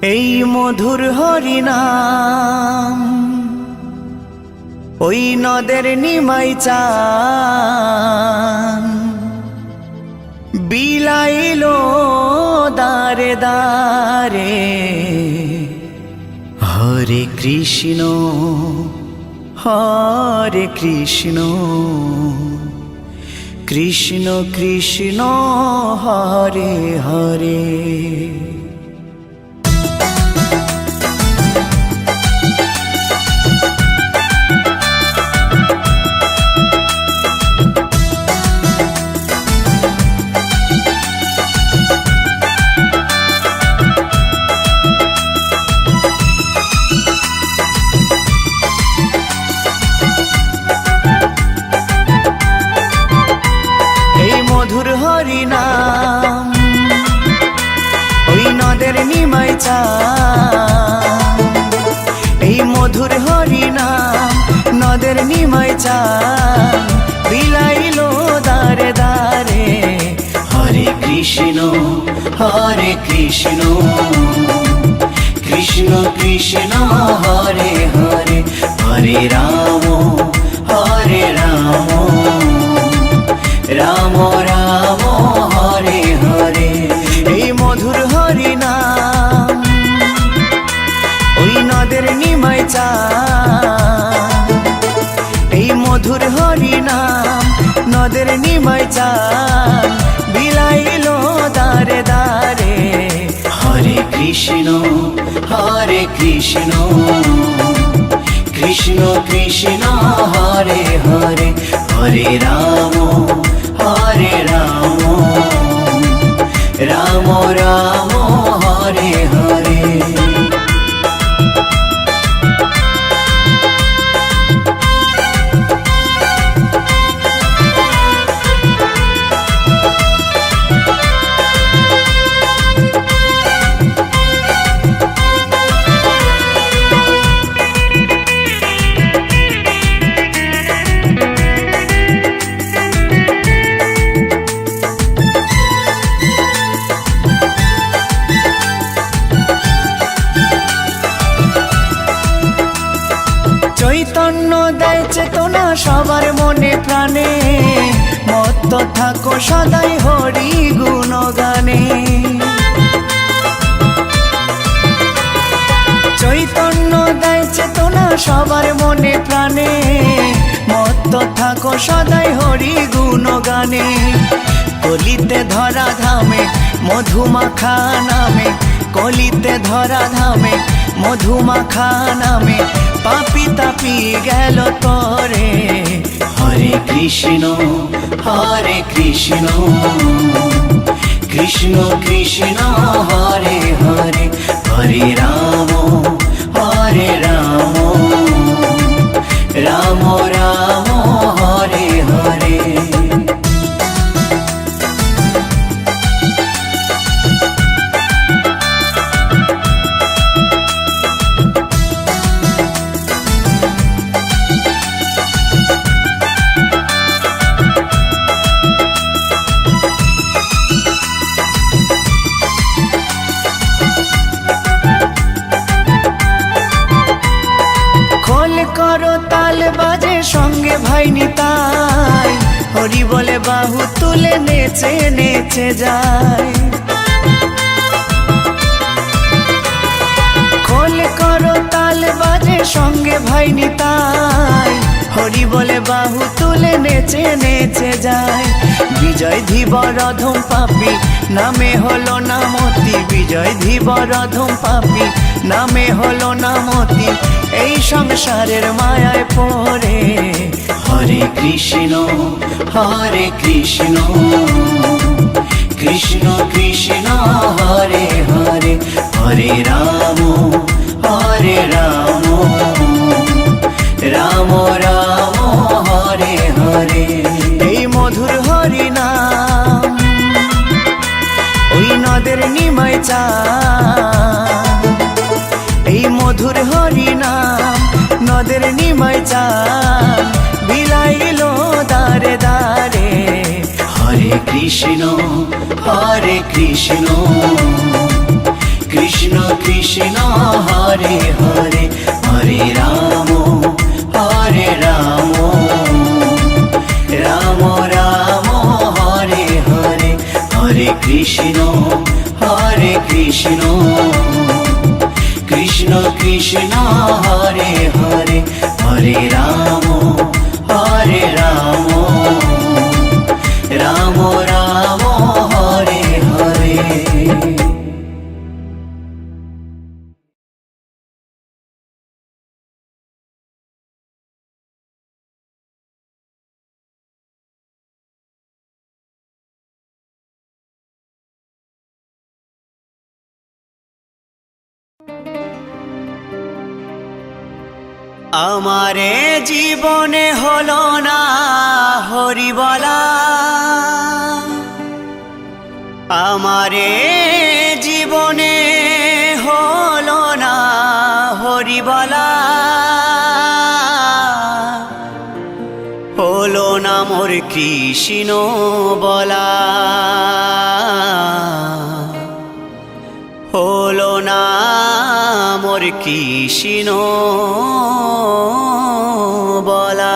এই মধুর হরিনাম ওই নদের নিমাই চান বিলাইলো দারে দারে। হরে কৃষ্ণ কৃষ্ণ কৃষ্ণ হরে হরে। মধুর হরিনাম ওই নদের নিমাই চান, এই মধুর হরিনাম নদের নিমাই চান বিলাইলো দারে দারে। হরে কৃষ্ণ কৃষ্ণ কৃষ্ণ হরে হরে। হরে রাম রাম রাম হরে হরে। এই মধুর হরিনাম ওই নদের নিমাই চান, এই মধুর হরিনাম নদের নিমাই চান বিলাইলো দারে দারে। হরে কৃষ্ণ কৃষ্ণ কৃষ্ণ হরে হরে। হরে রাম রাম রাম হরে হরে। চৈতন্য দেয় চেতনা সবার মনে প্রাণে, মত্ত থাকো সদাই হরি গুণগানে। চৈতন্য দেয় চেতনা সবার মনে প্রাণে, মত্ত থাকো সদাই হরি গুণগানে। কলিতে ধরা ধামে মধুমাখা নামে, কলিতে ধরা ধামে মধুমাখা নামে পাপি তাপি গেল তরে। হরে কৃষ্ণ কৃষ্ণ কৃষ্ণ হরে হরে। হরে রাম রাম রাম হরে হরে। করো তাল বাজে সঙ্গে ভাই নিতাই, হরি বলে বাহু তুলে নেচে নেচে যায়। খোল করো তাল বাজে সঙ্গে ভাই নিতাই, হরি বলে বাহু তুলে নেচে নেচে যায়। বিজয় ধীবর অধম পাপী নামে হলো নামতি, বিজয় ধীবর অধম পাপী নামে হলো নামতি এই সংসারের মায়ায় পড়ে। হরে কৃষ্ণ কৃষ্ণ কৃষ্ণ হরে হরে। হরে রাম রাম রাম হরে হরে। এই মধুর হরিনাম ওই নদের নিমাই চান, এই মধুর হরিনাম নদের নিমাই চান বিলাইলো দারে দারে। হরে কৃষ্ণ কৃষ্ণ কৃষ্ণ হরে হরে, হরে রাম রাম রাম হরে হরে, হরে কৃষ্ণ কৃষ্ণ কৃষ্ণ হরে হরে, হরে রাম রাম রাম হরে হরে। আমারে জীবনে হলো না হরি বলা, আমারে জীবনে হলো না হরি বলা, হলো না মোর কৃষ্ণ বলা, হলো না মোর কৃষ্ণ বলা।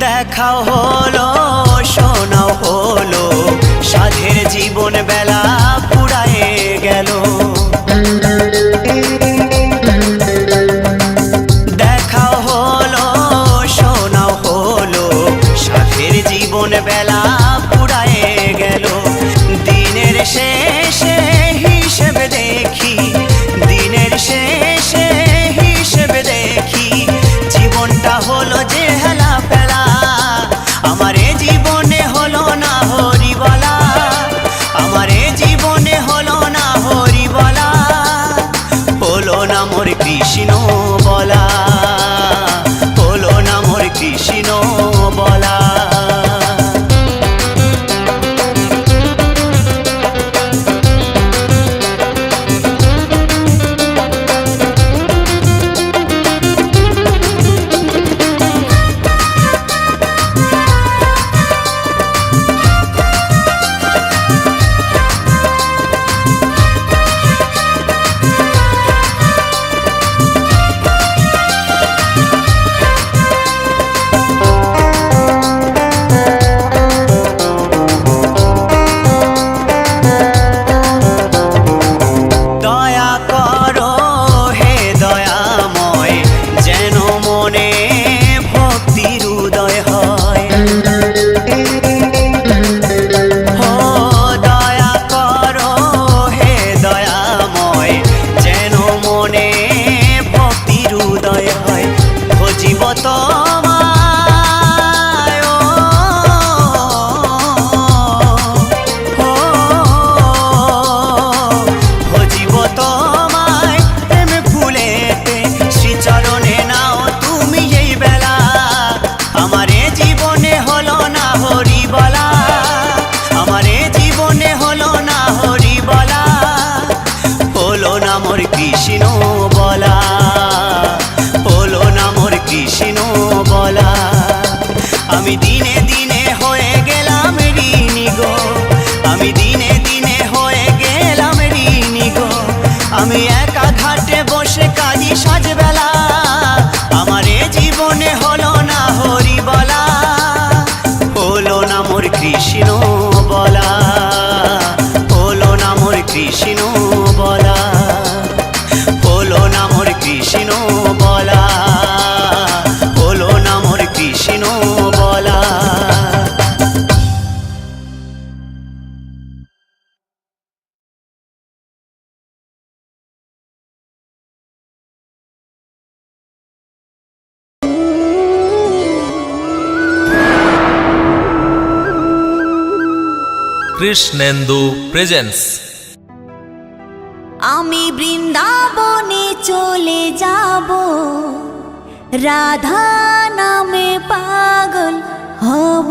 দেখাও হলো শোনাও হলো, সাধের জীবন বেলা পুরায়ে গেল। দেখাও হলো শোনাও হলো, সাধের জীবন বেলা পুরায়ে বলা, হলো না মোর কৃষ্ণ বলা, হলো না মোর কৃষ্ণ বলা, হলো না মোর কৃষ্ণ বলা। কৃষ্ণেন্দু প্রেজেন্স। আমি বৃন্দাবনে চলে যাব, রাধা নামে পাগল হব।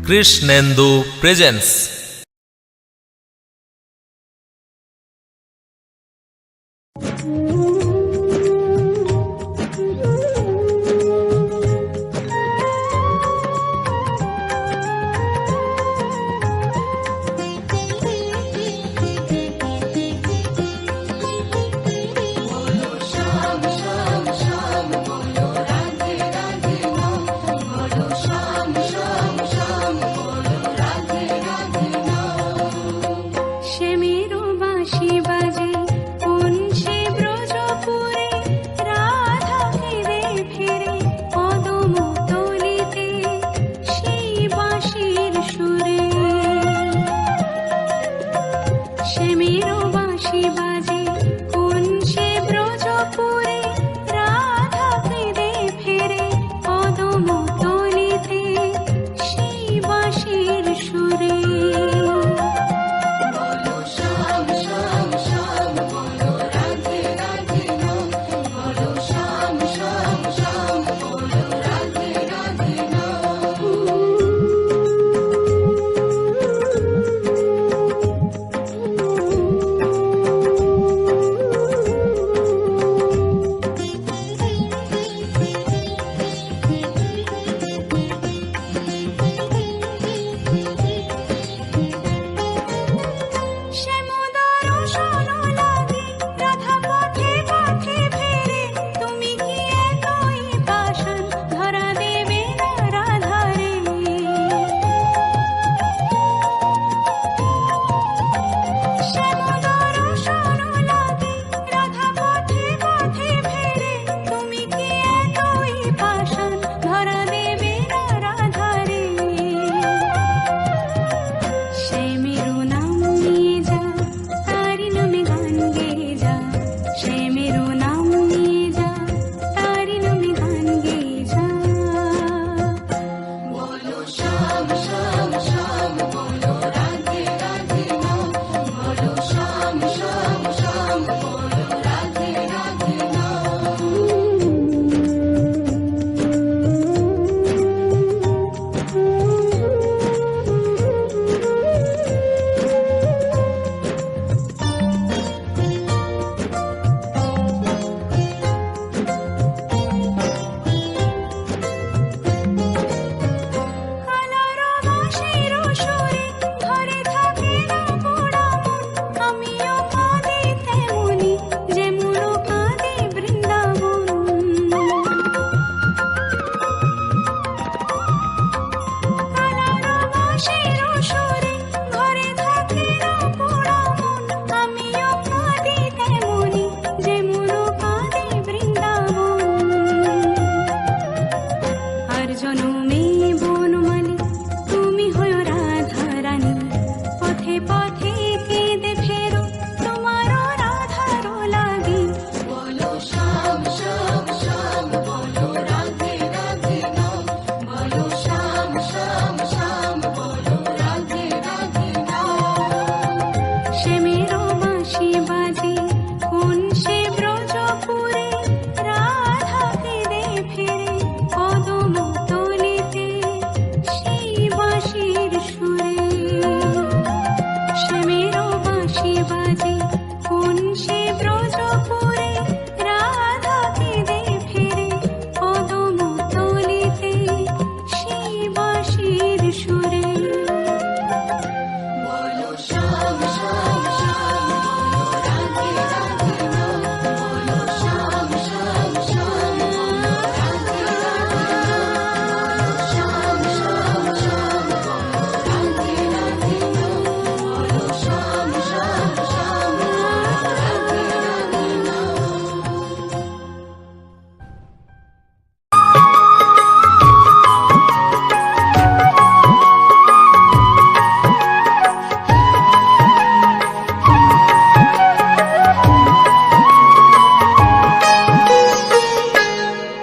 কৃষ্ণেন্দু প্রেজেন্স।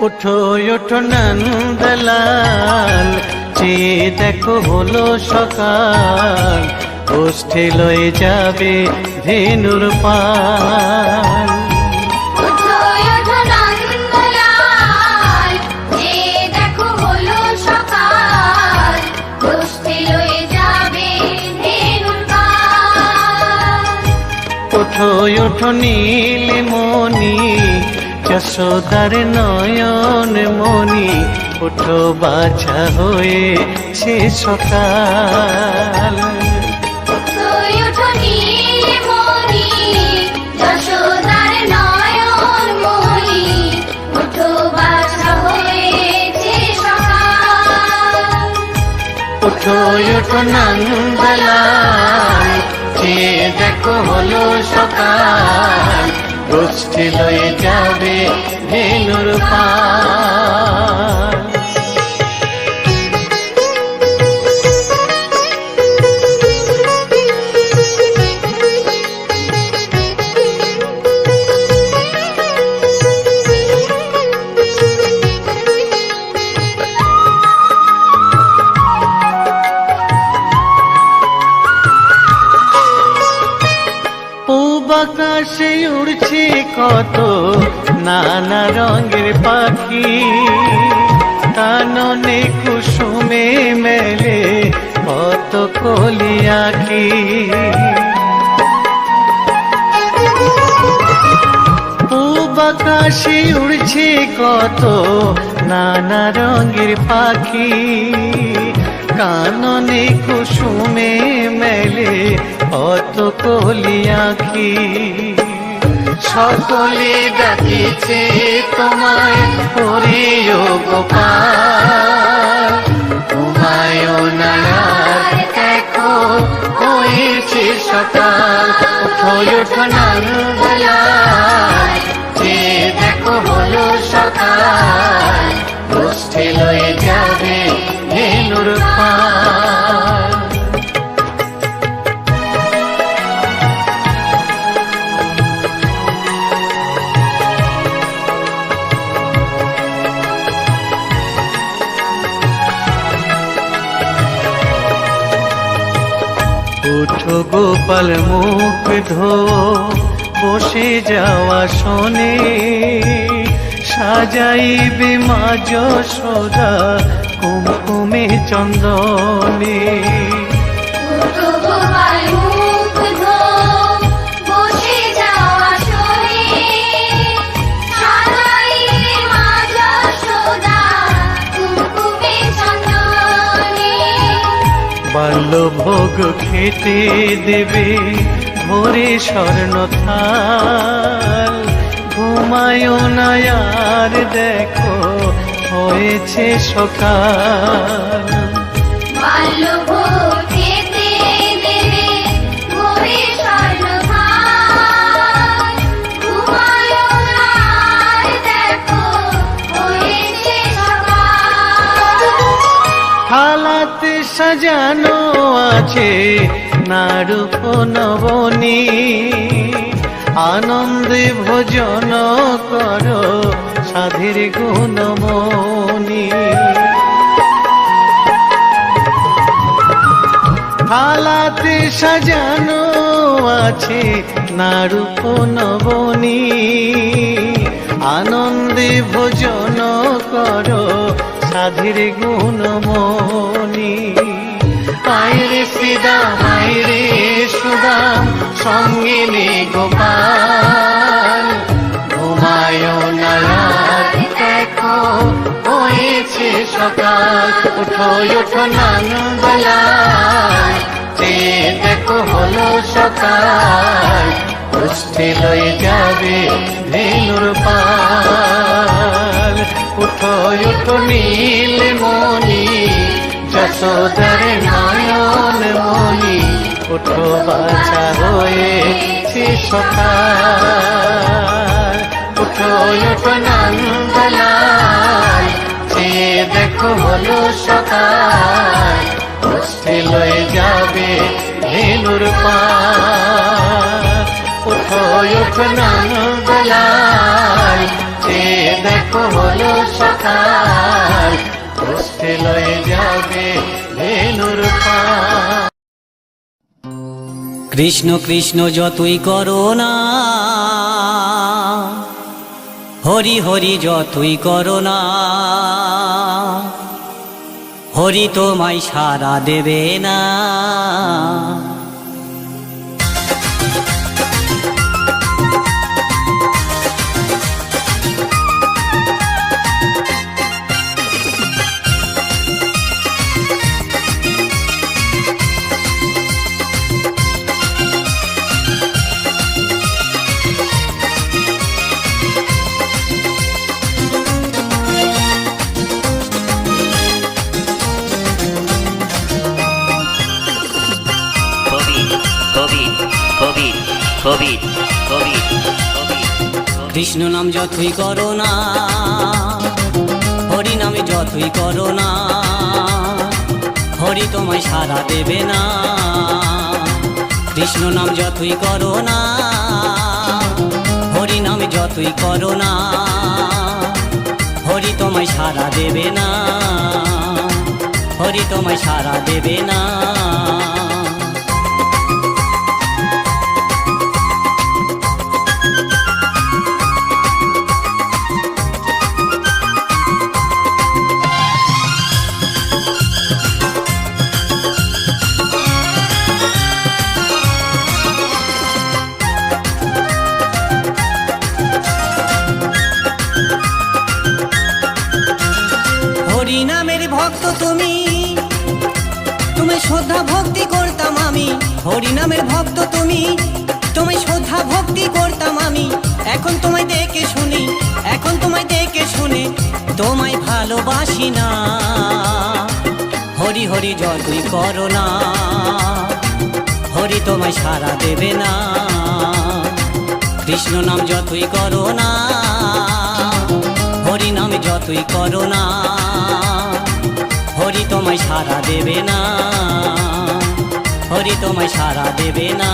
ওঠো ওঠো নন্দলাল, চেয়ে দেখো হলো সকাল, ওষ্ঠে লয়ে যাবে ধেনুর পাল। দেখো হলো সকাল, ওঠো নীলমণি যশোদার নয়ন মণি, ওঠো বাছা হয়েছে সকাল। ওঠো ওঠো নন্দলাল, চেয়ে দেখো হলো সকাল, গোষ্ঠী লয়ে যাবে ধেনুর পাল। আকাশে উড়ছে কত নানা রঙের পাখি, কাননে কুসুমে মেলে কত কলি আঁখি। পূব আকাশে উড়ছে কত নানা রঙের পাখি, কাননে কুসুমে মেলে কত কলি আঁখি। সকলে ডাকিছে তোমায় হরিও গোপাল, হুমায়ুন আয়ার দেখো হয়েছে সকাল। ওঠো ওঠো নন্দলাল, যে দেখো হলো সকাল, গোষ্ঠী লয়ে যাবে ধেনুর পাল। ওঠো গোপাল মুখ ধো বসে যাওয়া শোনে, সাজাইবে মা যশোদা কুমকুমে চন্দনে। বাল্যভোগ খেতে দেবে ভোরে স্বর্ণ থাল, ঘুমায়ুন আয়ার দেখো হয়েছে সকাল। বাল্যভোগ খেতে দেবে ভোরে স্বর্ণ থাল, ঘুমায়ুন আয়ার দেখো হয়েছে সকাল। থালাতে সাজানো আছে নারূপ নবনী, আনন্দে ভোজন করো সাধের গুণমণি। থালাতে সাজানো আছে নারূপ নবনী, আনন্দে ভোজন করো সাধের গুণমণি। আয়রে শ্রীদাম আয়রে সুদাম সঙ্গে নে গোপাল, হুমায়ুন আয়ার দেখো হয়েছে সকাল। ওঠো ওঠো নন্দলাল, যে দেখো হলো সকাল, গোষ্ঠী লয়ে যাবে ধেনুর পাল। ওঠো ওঠো নীলমণি যশোদার নয়ন মণি, ওঠো বাছা হয়েছে সকাল। ওঠো ওঠো নন্দলাল, যে দেখো হলো সকাল, গোষ্ঠী লয়ে যাবে ধেনুর পাল। ওঠো ওঠো নন্দলাল, যে দেখো হলো সকাল, গোষ্ঠী লয়ে যাবে ধেনুর পাল। কৃষ্ণ কৃষ্ণ যতই করো না, হরি হরি যতই করো না, হরি তোমায় সাড়া দেবে না। কবি কবি কবি কৃষ্ণ নাম যতই করো না, হরি নামে যতই করো না, হরি তোমায় সাড়া দেবে না। কৃষ্ণ নাম যতই করো না, হরি নামে যতই করো না, হরি তোমায় সাড়া দেবে না, হরি তোমায় সাড়া দেবে না। হরি নামের ভক্ত তুমি, তুমি শ্রদ্ধা ভক্তি করতাম আমি। হরি নামের ভক্ত তুমি, তুমি শ্রদ্ধা ভক্তি করতাম আমি। এখন তোমায় দেখে শুনি, এখন তোমায় দেখে শুনে তোমায় ভালোবাসি না। হরি হরি যতই করো না, হরি তোমায় সাড়া দেবে না। কৃষ্ণ নাম যতই করো না, হরি নামে যতই করো না, হরি তোমায় সাড়া দেবে না, হরি তোমায় সাড়া দেবে না।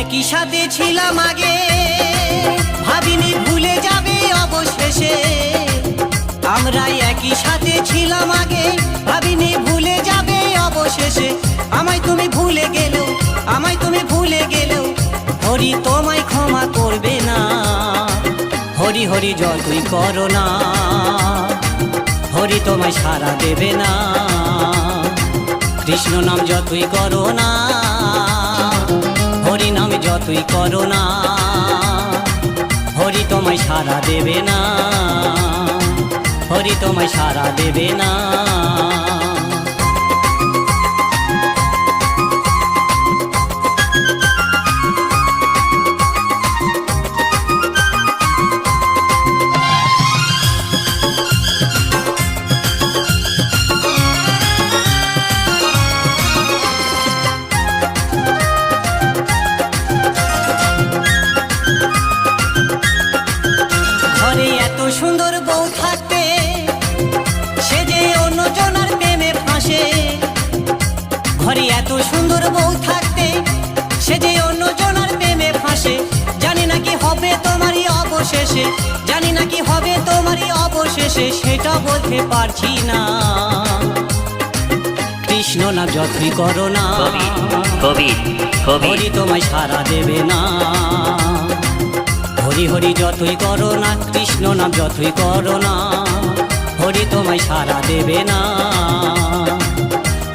একই সাথে ছিলাম আগে, ভাবিনি ভুলে যাবে অবশেষে। আমরা একই সাথে ছিলাম আগে, ভাবিনি ভুলে যাবে অবশেষে। আমায় তুমি ভুলে গেলেও, আমায় তুমি ভুলে গেলেও, হরি তোমায় ক্ষমা করবে না। হরি হরি যতই করো না, হরি তোমায় সাড়া দেবে না। কৃষ্ণ নাম যতই করো না, হরি নামে যতই করো না, হরি তোমায় সাড়া দেবে না, হরি তোমায় সাড়া দেবে না। ঘরে এত সুন্দর বউ থাকতে, সে যে অন্যজনার প্রেমে ফাঁসে। ঘরে এত সুন্দর বউ থাকতে, সে যে অন্যজনার প্রেমে ফাঁসে। জানি না কি হবে তোমারই অবশেষে, জানি না কি হবে তোমারই অবশেষে, সেটা বলতে পারছি না। কৃষ্ণ নাম যতই করো না, কবি কবি কবি হরি তোমায় সাড়া দেবে না। হরি হরি যতই করো না, কৃষ্ণ নাম যতই করো না, হরি তোমায় সাড়া দেবে না,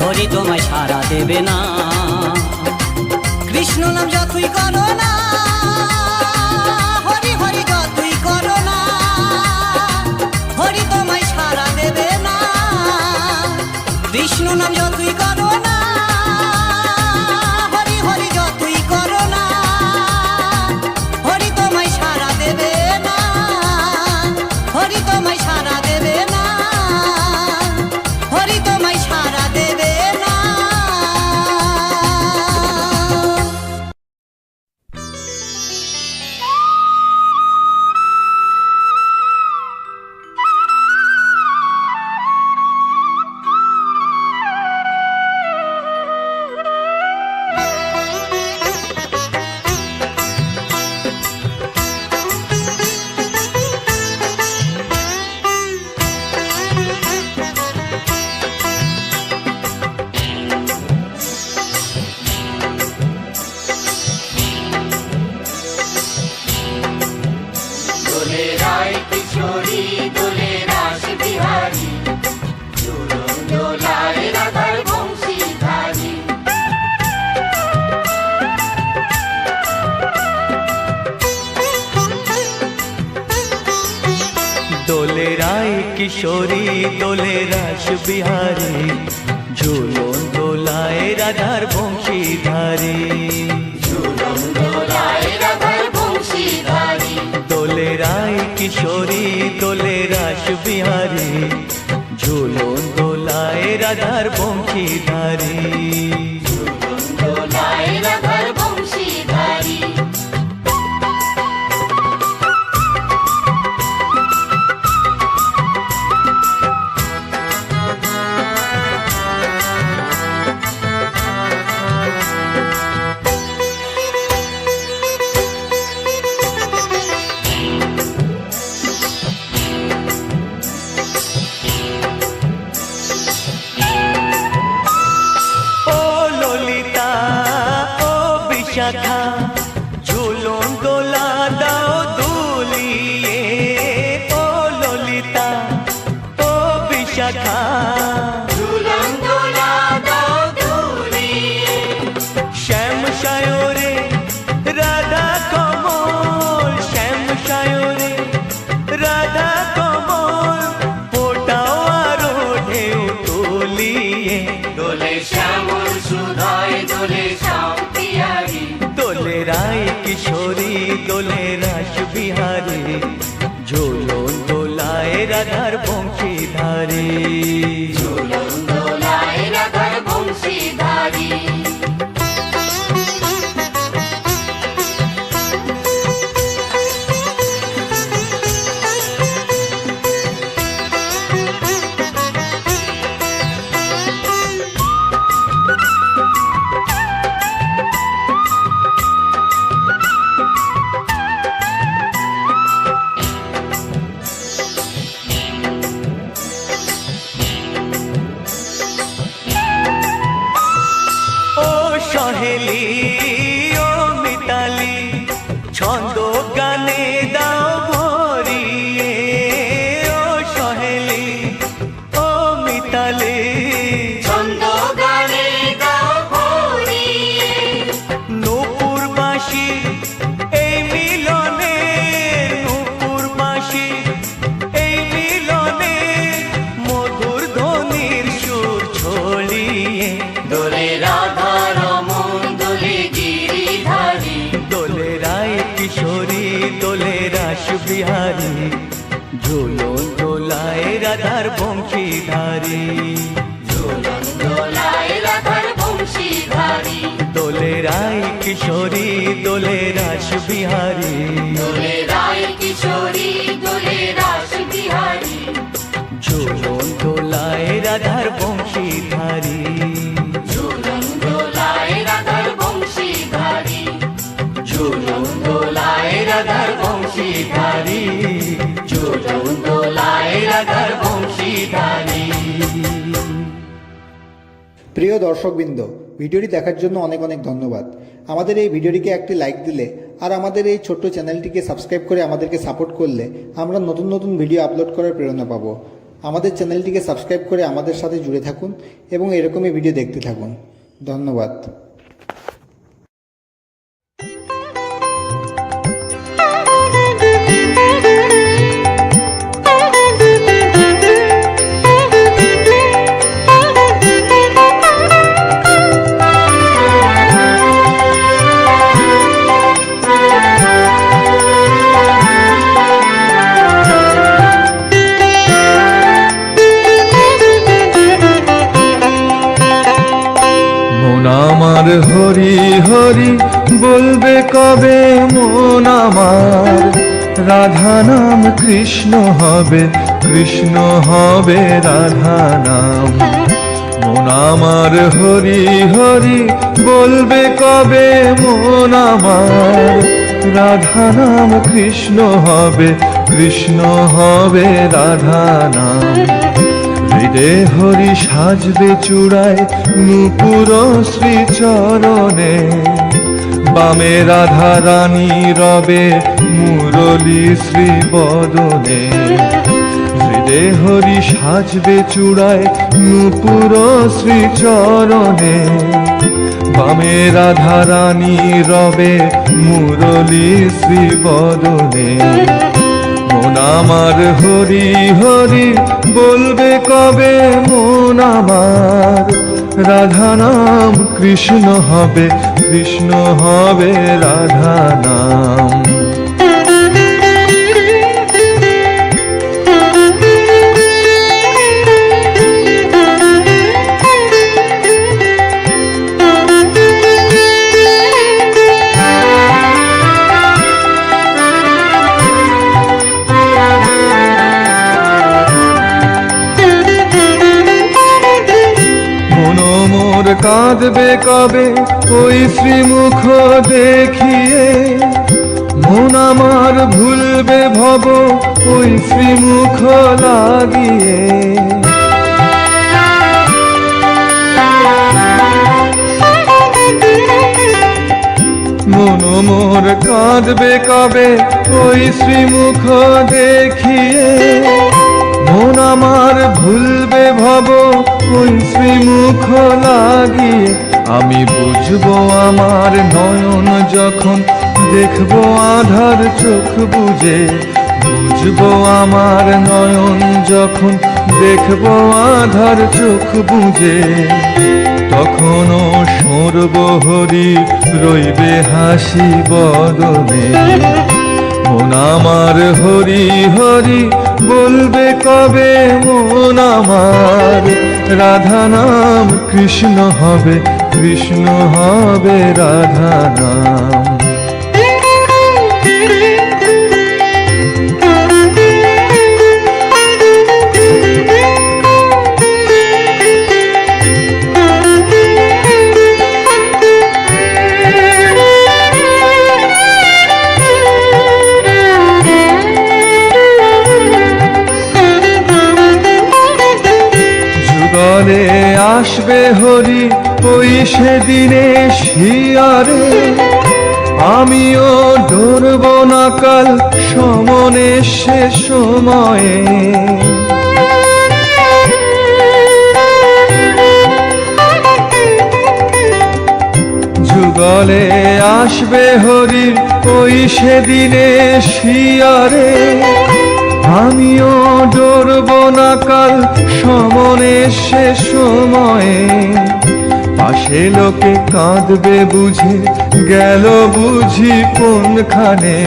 হরি তোমায় সাড়া দেবে না। কৃষ্ণ নাম যতই করো না, হরি হরি যতই করো না, হরি তোমায় সাড়া দেবে না। কৃষ্ণ নাম যতই করো না, হরি হরি যতই করো না, হরি তোমায় সাড়া দেবে না, হরি তোমায় সাড়া দেবে না, হরি তোমায় সাড়া দেবে না। দোলে রায় কিশোরী, দোলে রাস বিহারী, দোলন দোলায় রাধার বংশীধারী। দোলে রায় কিশোরী দোলে রাস বিহারী ঝুলন দোলায় রাধার বংশীধারী দোলে রায় কিশোরী দোলে রাস বিহারী ঝুলন দোলায় রাধার বংশীধারী শাখা ঝুলন দোলা দাও দুলিয়ে ও ললিতা ও বিশাখা ঝুলন দোলা দাও দুলিয়ে শ্যাম সায়রে রাধা কমল শ্যাম সায়রে রাধা কমল ফোটাও আরো ঢেউ তুলিয়ে দোলে শ্যামল সুধায় দোলে শ্যাম পিয়ারি দোলে রায় কিশোরী দোলে রাস বিহারী ঝুলন দোলায় রাধার বংশীধারী ঝুলন দোলায় রাধার বংশীধারী সহেলি ও মিতালি ছন্দ গানে দাও ভরিয়ে ও সহেলি ও মিতালি ছন্দ গানে দাও ভরিয়ে নূপুর বাঁশি এই মিলনে নূপুর বাঁশি এই মিলনে মধুর ধ্বনির সুর ছড়িয়ে দোলে রাধা রমন দোলে গিরিধারী দোলে রায় কিশোরী দোলে রাস বিহারী ঝুলন দোলায় রাধার বংশীধারী ঝুলন দোলায় রাধার বংশীধারী দোলে রায় কিশোরী দোলে রাস বিহারী দোলে রায় কিশোরী দোলে রাস বিহারী ঝুলন দোলায় রাধার বংশীধারী ঝুলন দোলায় রাধার বংশীধারী ঝুলন দোলায় রাধার বংশীধারী ঝুলন দোলায় রাধার বংশীধারী। প্রিয় দর্শকবৃন্দ, ভিডিওটি দেখার জন্য অনেক অনেক ধন্যবাদ। আমাদের এই ভিডিওটিকে একটি লাইক দিলে আর আমাদের এই ছোট্ট চ্যানেলটিকে সাবস্ক্রাইব করে আমাদেরকে সাপোর্ট করলে আমরা নতুন নতুন ভিডিও আপলোড করার প্রেরণা পাবো। আমাদের চ্যানেলটিকে সাবস্ক্রাইব করে আমাদের সাথে জুড়ে থাকুন এবং এরকমই ভিডিও দেখতে থাকুন। ধন্যবাদ। আমার হরি হরি বলবে কবে মন আমার, রাধা নাম কৃষ্ণ হবে, কৃষ্ণ হবে রাধা নাম। মন আমার হরি হরি বলবে কবে মন আমার, রাধা নাম কৃষ্ণ হবে, কৃষ্ণ হবে রাধা নাম। হৃদে হরি সাজবে চূড়ায় নূপুর শ্রীচরণে, বামে রাধা রানী রবে মুরলী শ্রীবদনে। হৃদে হরি সাজবে চূড়ায় নূপুর শ্রীচরণে, বামে রাধা রানী রবে মুরলী শ্রীবদনে। মন আমার হরি হরি বলবে কবে মন আমার, রাধা নাম কৃষ্ণ হবে, কৃষ্ণ হবে রাধা নাম। কাঁদবে কবে ওই শ্রীমুখ দেখিয়ে, মন আমার ভুলবে ভব ওই শ্রীমুখ লাগিয়ে। মন মোর কাঁদবে কবে ওই শ্রীমুখ দেখিয়ে, মন আমার ভুলবে ভব ওই শ্রীমুখ লাগিয়ে। আমি বুঝবো আমার নয়ন যখন দেখবো আধার চোখ বুঝে, বুঝবো আমার নয়ন যখন দেখবো আধার চোখ বুঝে। তখনও সর্বহরি রইবে হাসি বদনে, মন আমার হরি হরি বলবে কবে মন আমার, রাধা নাম কৃষ্ণ হবে, কৃষ্ণ হবে রাধা নাম। আসবে হরি ওই সেদিনে শিয়ারে, আমিও ধরব না কাল সমনে সে সময়ে। যুগলে আসবে হরি ওই সেদিনে শিয়ারে, আমিও ডরব না কাল সমনে সে সময়ে। পাশে লোকে কাঁদবে বুঝি গেল বুঝি কোনখানে,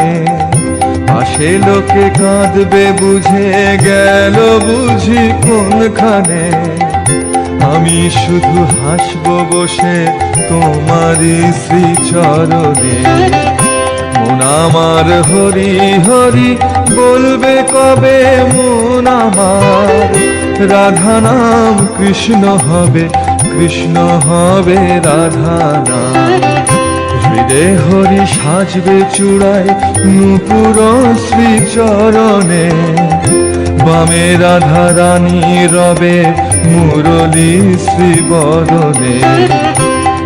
পাশে লোকে কাঁদবে বুঝে গেল বুঝি কোনখানে। আমি শুধু হাসব বসে তোমারই শ্রীচরণে, মন আমার হরি হরি বলবে কবে মন আমার, রাধা নাম কৃষ্ণ হবে, কৃষ্ণ হবে রাধা নাম। হৃদে হরি সাজবে চূড়ায় নূপুর শ্রীচরণে, বামে রাধা রানী রবে মুরলী শ্রীবদনে।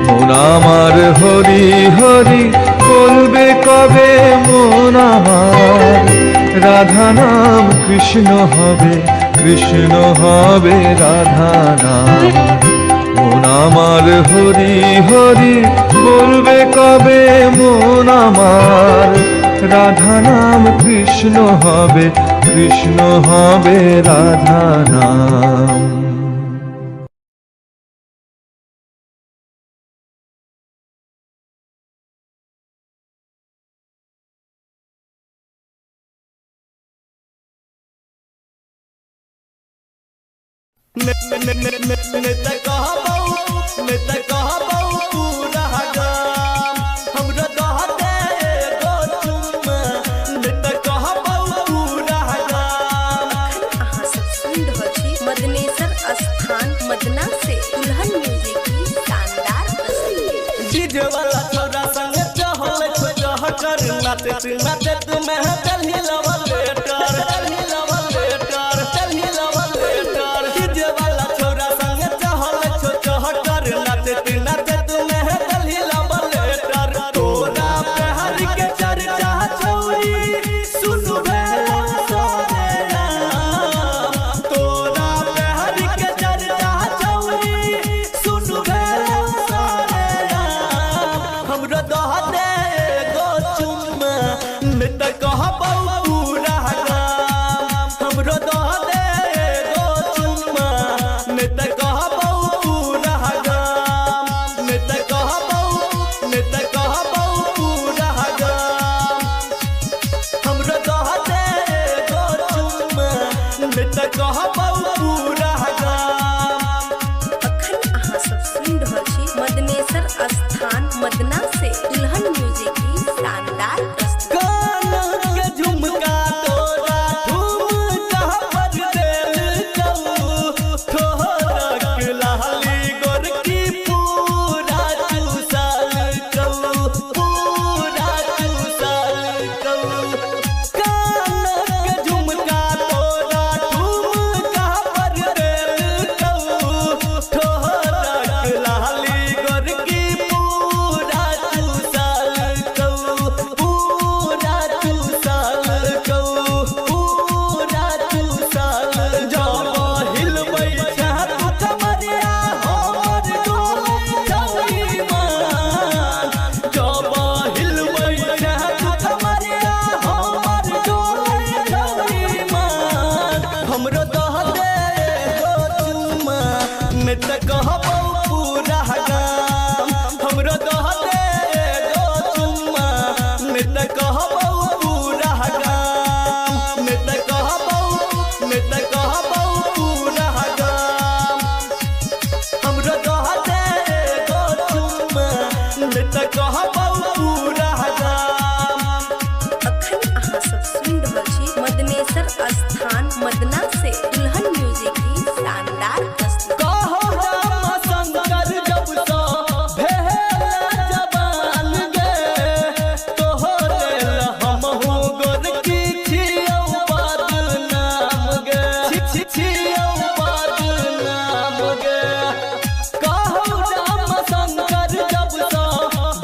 মন আমার হরি হরি বলবে কবে মন আমার, রাধা নাম কৃষ্ণ হবে, কৃষ্ণ হবে রাধা নাম। মন আমার হরি হরি বলবে কবে মন আমার, রাধা নাম কৃষ্ণ হবে, কৃষ্ণ হবে রাধা নাম। नेता कहबौ पूरा गाम हमरा दह दे गो चुम्मा, नेता कहबौ पूरा गाम। अहाँ सब सुन रहल छी मदनेश्वर स्थान मदना से दुल्हन म्यूजिक की शानदार प्रस्तुति। डीजे वाला छोरा संग चहल चह कर नाचे नाचे तुम्हें चलही लवल लेटर, चलही लवल लेटर, चलही लवल लेटर। डीजे वाला छोरा संग चहल चह कर नाचे नाचे तुम्हें चलही लवल लेटर। तोरा प्यार के चर्चा छौरी सुनु भेला सोरे राम, तोरा प्यार के चर्चा छौरी सुनु भेला सोरे राम। हमरा दह दे गो चुम्मा, नेता कहबौ कहबौ पूरा गाम। अखन अहाँ सब सुनि रहल छी मदनेश्वर स्थान मदना से दुल्हन म्यूजिक की शानदार प्रस्तुति। कान के झुमका तोरा ठुमका पर देल जाऊ, ठोरक लाली गोरकी पूरा चूसल कऊ, पूरा चूसल कऊ। कान के झुमका तोरा ठुमका पर देल जाऊ, ठोरक लाली गोरकी पूरा चूसल कऊ, पूरा चूसल कऊ, पूरा चूसल। जब हिलबै छै तू कमरिया हमर डोलै छौ ईमान, जब हिलबै छै तू कमरिया हमर डोलै छौ ईमान। हमरो दह दे एगो चुम्मा नै त कहबौ पूरा गाम, हमरो दह दे एगो चुम्मा नै त कहबौ पूरा गाम, नै त कहबौ, नै त कहबौ पूरा गाम। हमरो दह दे एगो चुम्मा नै त कहबौ पूरा गाम। अखन अहाँ सब सुनि रहल छी मदनेश्वर स्थान मदना से दुल्हन म्यूजिक की शानदार प्रस्तुति। कहो राम शंकर जब सँ भेल जवान गे, तोहरे हमहु गोरकी छियौ बदनाम गे, छियौ बदनाम गे। कहो राम शंकर जब सँ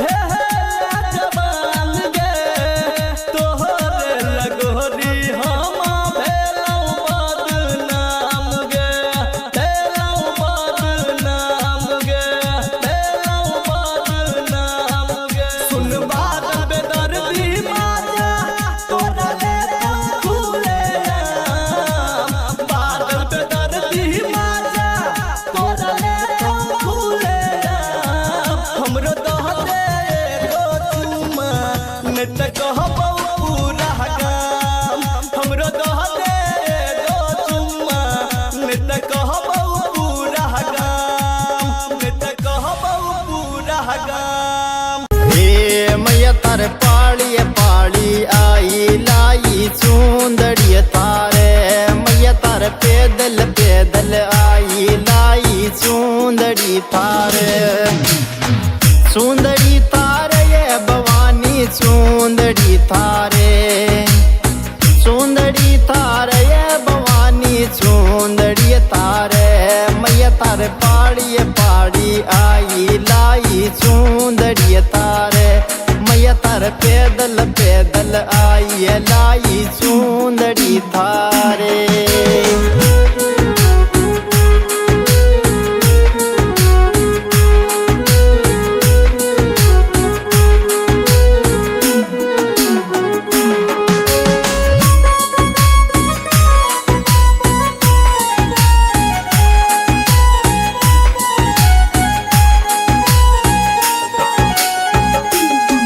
भेल जवान गे, तोहरे लगोरी हम भेलौ बदनाम गे, भेलौ बदनाम गे, भेलौ बदनाम गे। सुन बात बेदर्दी माजा तोरा ले खुले राम, बात बेदर्दी माजा तोरा ले खुले राम। हमरो दह दे एगो चुम्मा नै त कहबौ पूरा गाम, हमरो दह दे एगो चुम्मा नै त कहबौ पूरा गाम, नै त कहबौ पूरा गाम। हे मैया तार पाड़ी पाड़ी आई लाई चूंदड़ी तारे, मैया तार पैदल पैदल आई लाई चूंदड़ी तारे, चूंदड़ी तारे ये भवानी चूंदड़ी तारे, चूंदड़ी तारे ये भवानी चूंदड़ी तारे। मैया तार पाड़ी पाड़ी आई लाई चूंदड़ी तारे, मैया तार पैदल पैदल आई लाई चूंदड़ी तारे।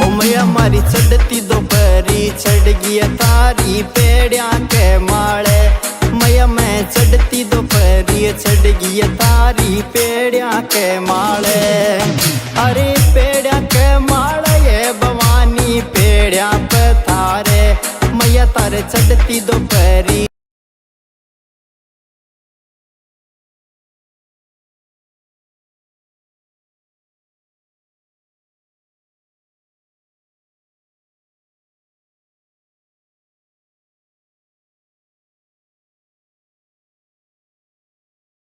ओ मैया मारी चढ़ती दोपहरी चढ़ गई तारी पेड़िया के माले, मैया मैं चढ़ती दोपहरी चढ़ गई तारी पेड़िया के माले। अरे पेड़िया के माले ये भवानी पेड़िया पे थारे, मैया तारे चढ़ती दोपहरी